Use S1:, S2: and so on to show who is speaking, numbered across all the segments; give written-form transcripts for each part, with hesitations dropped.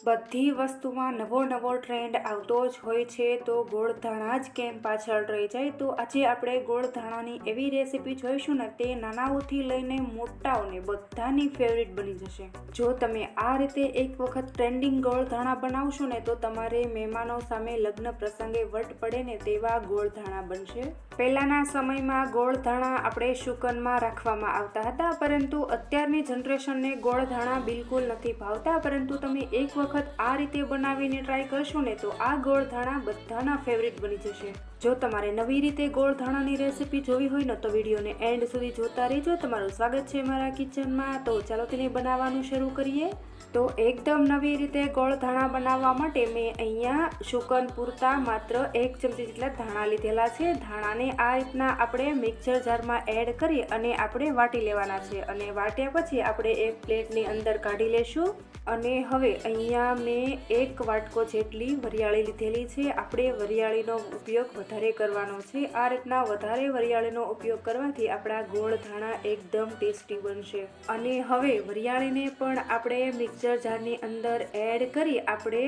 S1: બધી વસ્તુમાં નવો ટ્રેન્ડ આવતો જ હોય છે, તો ગોળ ધાણા જ કેમ પાછળ રહી જાય? તો આજે આપણે ગોળ ધાણાની એવી રેસીપી જોઈશું ને, તે નાનાઓથી લઈને મોટાઓને બધાની ફેવરિટ બની જશે. જો તમે આ રીતે એક વખત ટ્રેન્ડિંગ ગોળ ધાણા બનાવશો ને, તો તમારે મહેમાનો સામે લગ્ન પ્રસંગે વટ પડે ને તેવા ગોળ ધાણા બનશે. પહેલાના સમયમાં ગોળ ધાણા આપણે શુકનમાં રાખવામાં આવતા હતા, પરંતુ અત્યારની જનરેશનને ગોળ ધાણા બિલકુલ નથી ભાવતા. પરંતુ તમે એક વખત આ રીતે બનાવીને ટ્રાય કરશો ને, તો આ ગોળ ધાણા બધાના ફેવરિટ બની જશે. જો તમારે નવી રીતે ગોળ ધાણાની રેસીપી જોવી હોય ને, તો વિડીયોને એન્ડ સુધી જોતા રહેજો. તમારું સ્વાગત છે મારા કિચનમાં. તો ચાલો તેને બનાવવાનું શરૂ કરીએ. તો એકદમ નવી રીતે ગોળ ધાણા બનાવવા માટે મેં અહીંયા શુકન પૂરતા માત્ર 1 ચમચી જેટલા ધાણા લીધેલા છે. ધાણાને આ રીતના આપણે મિક્સર જારમાં એડ કરી અને આપણે વાટી લેવાના છે. અને વાટ્યા પછી આપણે એક પ્લેટની અંદર કાઢી લેશું. અને હવે અહીંયા મેં 1 વાટકો જેટલી વરિયાળી લીધેલી છે. આપણે વરિયાળીનો ઉપયોગ વધારે કરવાનો છે. આ રીતના વધારે વરિયાળીનો ઉપયોગ કરવાથી આપણા ગોળ ધાણા એકદમ ટેસ્ટી બનશે. અને હવે વરિયાળીને પણ આપણે મિક્સર જારની અંદર એડ કરી આપણે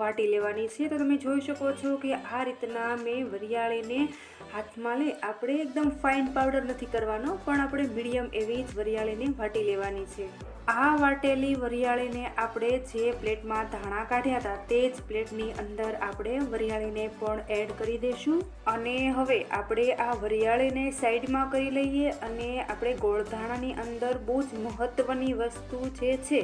S1: વાટી લેવાની છે. તો તમે જોઈ શકો છો કે આ રીતના મેં વરિયાળીને હાથમાં લઈ આપણે એકદમ ફાઇન પાવડર નથી કરવાનો, પણ આપણે મીડિયમ એવી જ વરિયાળીને વાટી લેવાની છે. આ વાટેલી વરિયાળીને આપણે જે પ્લેટમાં ધાણા કાઢ્યા હતા તે જ પ્લેટની અંદર આપણે વરિયાળીને પણ એડ કરી દઈશું. અને હવે આપણે આ વરિયાળીને સાઈડમાં કરી લઈએ. અને આપણે ગોળ ધાણાની અંદર બહુ જ મહત્વની વસ્તુ જે છે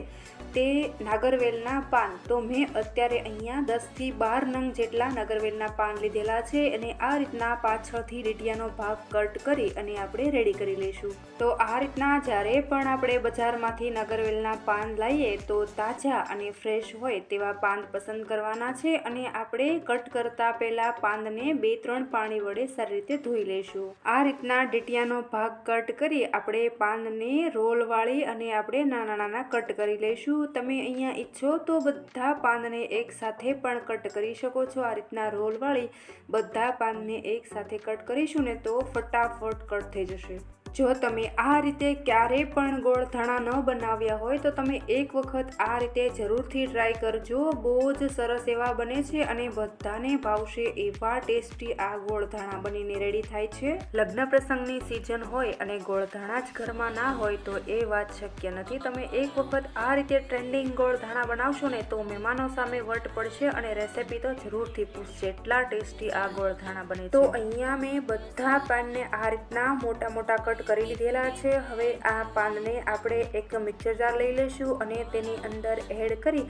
S1: તે નાગરવેલના પાન. તો મેં અત્યારે અહીંયા 10 થી 12 નંગ જેટલા નાગરવેલના પાન લીધેલા છે. અને આ રીતના પાછળથી રીટિયાનો ભાગ કટ કરી અને આપણે રેડી કરી લઈશું. તો આ રીતના જ્યારે પણ આપણે બજારમાંથી નાગરવેલના પાન લાવીએ તો તાજા અને ફ્રેશ હોય તેવા પાન પસંદ કરવાના છે. અને આપણે કટ કરતા પહેલા પાનને 2-3 પાણી વડે સારી રીતે ધોઈ લઈશું. આ રીતના ડીટિયાનો ભાગ કટ કરી આપણે પાનને રોલ વાળી અને આપણે નાના કટ કરી લઈશું. તમે અહીંયા ઈચ્છો તો બધા પાનને એક સાથે પણ કટ કરી શકો છો. આ રીતના રોલ વાળી બધા પાનને એક સાથે કટ કરીશું ને, તો ફટાફટ કટ થઈ જશે. જો તમે આ રીતે ક્યારેય પણ ગોળ ધાણા ન બનાવ્યા હોય તો તમે એક વખત આ રીતે જરૂરથી ટ્રાય કરજો. બહુ જ સરસ એવા બને છે અને બધાને ભાવશે એવા ટેસ્ટી આ ગોળ ધાણા બનીને રેડી થાય છે. લગ્ન પ્રસંગની સિઝન હોય અને ગોળ ધાણા જ ઘરમાં ના હોય તો એ વાત શક્ય નથી. તમે એક વખત આ રીતે ટ્રેન્ડિંગ ગોળ ધાણા બનાવશો ને, તો મહેમાનો સામે વટ પડશે અને રેસીપી તો જરૂરથી પૂછશે. એટલા ટેસ્ટી આ ગોળ ધાણા બને છે. તો અહીંયા મેં બધા પાનને આ રીતના મોટા કટ કરી લીધેલા છે. હવે આ પાનને આપણે એક મિક્સર જાર લઈ લઈશું અને તેની અંદર એડ કરી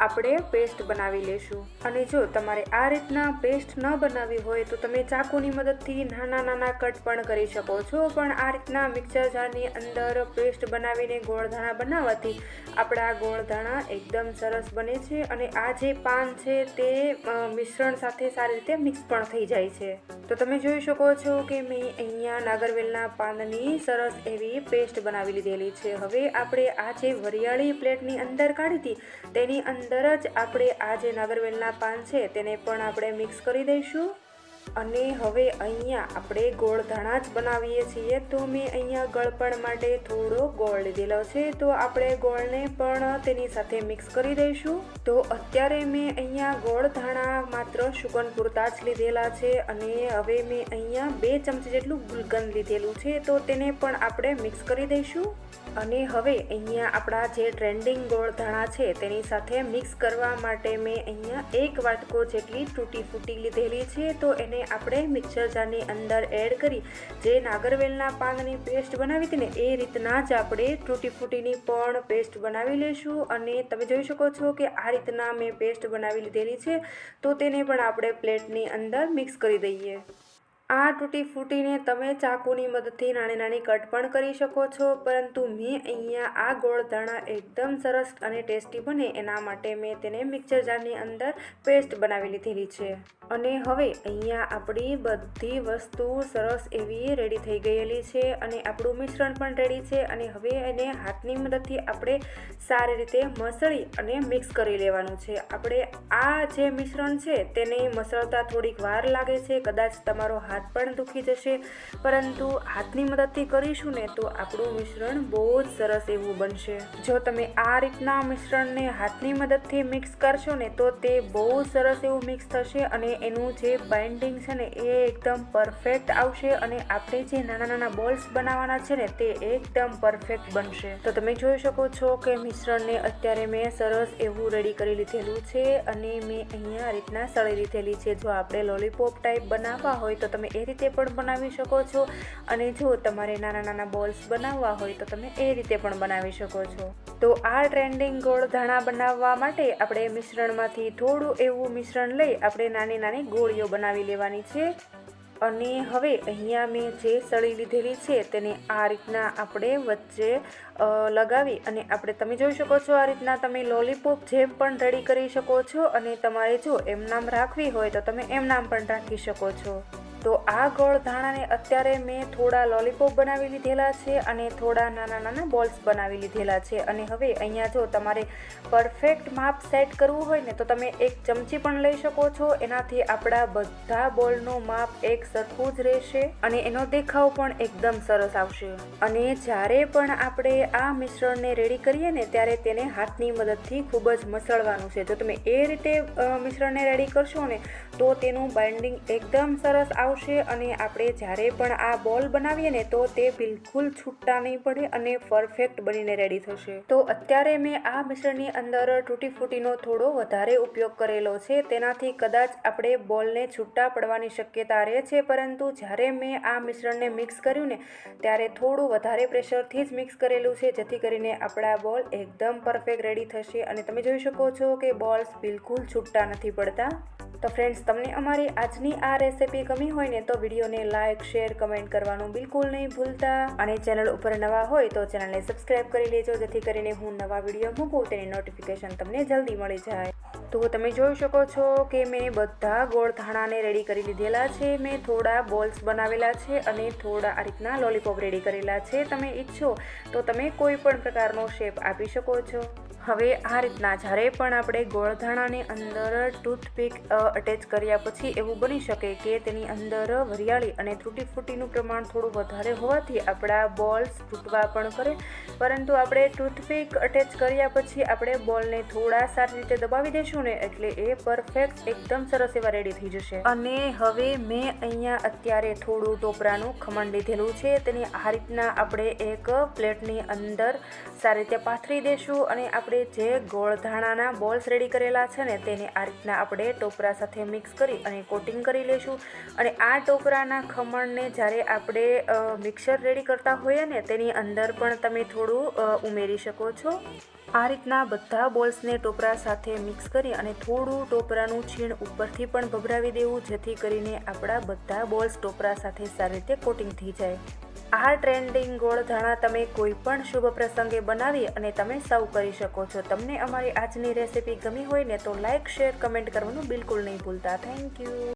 S1: આપણે પેસ્ટ બનાવી લઈશું. અને જો તમારે આ રીતના પેસ્ટ ન બનાવવી હોય તો તમે ચાકુની મદદથી નાના કટ પણ કરી શકો છો. પણ આ રીતના મિક્સર જારની અંદર પેસ્ટ બનાવીને ગોળ ધાણા બનાવવાથી આપણા ગોળ ધાણા એકદમ સરસ બને છે. અને આ જે પાન છે તે મિશ્રણ સાથે સારી રીતે મિક્સ પણ થઈ જાય છે. તો તમે જોઈ શકો છો કે મેં અહીંયા નાગરવેલના પાનની સરસ એવી પેસ્ટ બનાવી લીધેલી છે. હવે આપણે આ જે વરિયાળી પ્લેટની અંદર કાઢી હતી તેની અંદર જ આપણે આ જે નાગરવેલના પાન છે તેને પણ આપણે મિક્સ કરી દઈશું. અને હવે અહીંયા આપણે ગોળ ધાણા જ બનાવીએ છીએ, તો મેં અહીંયા ગળપણ માટે થોડો ગોળ લીધેલો છે. તો આપણે ગોળને પણ તેની સાથે મિક્સ કરી દઈશું. તો અત્યારે મેં અહીંયા ગોળ ધાણા માત્ર શુકન પૂરતા જ લીધેલા છે. અને હવે મેં અહીંયા 2 ચમચી જેટલું ગુલકંદ લીધેલું છે, તો તેને પણ આપણે મિક્સ કરી દઈશું. અને હવે અહીંયા આપણા જે ટ્રેન્ડિંગ ગોળ ધાણા છે તેની સાથે મિક્સ કરવા માટે મેં અહીંયા 1 વાટકો જેટલી તૂટી ફૂટી લીધેલી છે. તો એને આપણે મિક્સર જારની અંદર એડ કરી જે નાગરવેલના પાનની પેસ્ટ બનાવી હતી ને, એ રીતના જ આપણે તૂટી ફૂટીની પણ પેસ્ટ બનાવી લઈશું. અને તમે જોઈ શકો છો કે આ રીતના મેં પેસ્ટ બનાવી લીધેલી છે. તો તેને પણ આપણે પ્લેટની અંદર મિક્સ કરી દઈએ. આ તૂટી ફૂટીને તમે ચાકુની મદદથી નાની કટ પણ કરી શકો છો. પરંતુ મેં અહીંયા આ ગોળ ધાણા એકદમ સરસ અને ટેસ્ટી બને એના માટે મેં તેને મિક્સર જારની અંદર પેસ્ટ બનાવી લીધેલી છે. અને હવે અહીંયા આપણી બધી વસ્તુ સરસ એવી રેડી થઈ ગયેલી છે અને આપણું મિશ્રણ પણ રેડી છે. અને હવે એને હાથની મદદથી આપણે સારી રીતે મસળી અને મિક્સ કરી લેવાનું છે. આપણે આ જે મિશ્રણ છે તેને મસળતા થોડીક વાર લાગે છે. કદાચ તમારો હાથ પણ દુખી જશે, પરંતુ હાથની મદદથી કરીશું ને તો આપણું મિશ્રણ બહુ જ સરસ એવું બનશે. જો તમે આ રીતના મિશ્રણને હાથની મદદથી મિક્સ કરશો ને તો તે બહુ સરસ એવું મિક્સ થશે અને એનું જે બાઇન્ડિંગ છે ને એ એકદમ પરફેક્ટ આવશે અને આપણે જે નાના નાના બોલ્સ બનાવવાના છે ને તે એકદમ પરફેક્ટ બનશે. તો તમે જોઈ શકો છો કે મિશ્રણને અત્યારે મેં સરસ એવું રેડી કરી લીધેલું છે અને મેં અહીંયા આ રીતના સળી લીધેલી છે. જો આપણે લોલીપોપ ટાઈપ બનાવવા હોય તો તમે એ રીતે પણ બનાવી શકો છો અને જો તમારે નાના નાના બોલ્સ બનાવવા હોય તો તમે એ રીતે પણ બનાવી શકો છો. તો આ ટ્રેન્ડિંગ ગોળ ધાણા બનાવવા માટે આપણે મિશ્રણમાંથી થોડું એવું મિશ્રણ લઈ આપણે નાની નાની ગોળીઓ બનાવી લેવાની છે. અને હવે અહીંયા મેં જે સળી લીધેલી છે તેને આ રીતના આપણે વચ્ચે લગાવી અને તમે જોઈ શકો છો આ રીતના તમે લોલીપોપ જેમ પણ રેડી કરી શકો છો અને તમારે જો એમ નામ રાખવી હોય તો તમે એમ નામ પણ રાખી શકો છો. તો આ ગોળ ધાણાને અત્યારે મેં થોડા લોલીપોપ બનાવી લીધેલા છે અને થોડા નાના નાના બોલ્સ બનાવી લીધેલા છે. અને હવે અહીંયા જો તમારે પરફેક્ટ માપ સેટ કરવું હોય ને તો તમે એક ચમચી પણ લઈ શકો છો. એનાથી આપણા બધા બોલનું માપ એક સરખું જ રહેશે અને એનો દેખાવ પણ એકદમ સરસ આવશે. અને જ્યારે પણ આપણે આ મિશ્રણને રેડી કરીએ ને ત્યારે તેને હાથની મદદથી ખૂબ જ મસળવાનું છે. જો તમે એ રીતે મિશ્રણને રેડી કરશો ને તો તેનું બાઇન્ડિંગ એકદમ સરસ આવશે અને આપણે જ્યારે પણ આ બોલ બનાવીએ ને તો તે બિલકુલ છૂટા નહીં પડે અને પરફેક્ટ બનીને રેડી થશે. તો અત્યારે મેં આ મિશ્રણની અંદર તૂટી ફૂટીનો થોડો વધારે ઉપયોગ કરેલો છે. તેનાથી કદાચ આપણે બોલને છૂટા પડવાની શક્યતા રહે છે, પરંતુ જ્યારે મેં આ મિશ્રણને મિક્સ કર્યું ને ત્યારે થોડું વધારે પ્રેશરથી જ મિક્સ કરેલું છે, જેથી કરીને આપણા બોલ એકદમ પરફેક્ટ રેડી થશે અને તમે જોઈ શકો છો કે બોલ્સ બિલકુલ છૂટા નથી પડતા. તો ફ્રેન્ડ્સ, તમને અમારી આજની આ રેસિપી ગમી હોય ને તો વિડીયોને લાઇક, શેર, કમેન્ટ કરવાનું બિલકુલ નહીં ભૂલતા અને ચેનલ ઉપર નવા હોય તો ચેનલને સબસ્ક્રાઇબ કરી લેજો, જેથી કરીને હું નવા વિડીયો મૂકું તેની નોટિફિકેશન તમને જલ્દી મળી જાય. તો તમે જોઈ શકો છો કે મેં બધા ગોળ ધાણાને રેડી કરી લીધેલા છે. મેં થોડા બોલ્સ બનાવેલા છે અને થોડા આ રીતના લોલીપોપ રેડી કરેલા છે. તમે ઈચ્છો તો તમે કોઈ પણ પ્રકારનો શેપ આપી શકો છો. હવે આ રીતના જ્યારે પણ આપણે ગોળ ધાણાની અંદર ટૂથપીક અટેચ કર્યા પછી એવું બની શકે કે તેની અંદર વરિયાળી અને તૂટી ફૂટીનું પ્રમાણ થોડું વધારે હોવાથી આપણા બોલ્સ તૂટવા પણ કરે, પરંતુ આપણે ટૂથપીક અટેચ કર્યા પછી આપણે બોલને થોડા સારી રીતે દબાવી દઈશું ને એટલે એ પરફેક્ટ એકદમ સરસ એવા રેડી થઈ જશે. અને હવે મેં અહીંયા અત્યારે થોડું ટોપરાનું ખમણ લીધેલું છે. તેને આ રીતના આપણે એક પ્લેટની અંદર સારી રીતે પાથરી દઈશું અને આપણે જે ગોળ ધાણાના બોલ્સ રેડી કરેલા છે ને તેને આ રીતના આપણે ટોપરા સાથે મિક્સ કરી અને કોટિંગ કરી લઈશું. અને આ ટોપરાના ખમણને જ્યારે આપણે મિક્સર રેડી કરતા હોઈએ ને તેની અંદર પણ તમે થોડું ઉમેરી શકો છો. આ રીતના બધા બોલ્સને ટોપરા સાથે મિક્સ કરી અને થોડું ટોપરાનું છીણ ઉપરથી પણ ભભરાવી દેવું, જેથી કરીને આપણા બધા બોલ્સ ટોપરા સાથે સારી રીતે કોટિંગ થઈ જાય. આ ટ્રેન્ડિંગ ગોળ ધાણા તમે કોઈ પણ શુભ પ્રસંગે બનાવી અને તમે સર્વ કરી શકો છો. તમને અમારી આજની રેસિપી ગમી હોય ને તો લાઇક, શેર, કમેન્ટ કરવાનું બિલકુલ નહીં ભૂલતા. Thank you.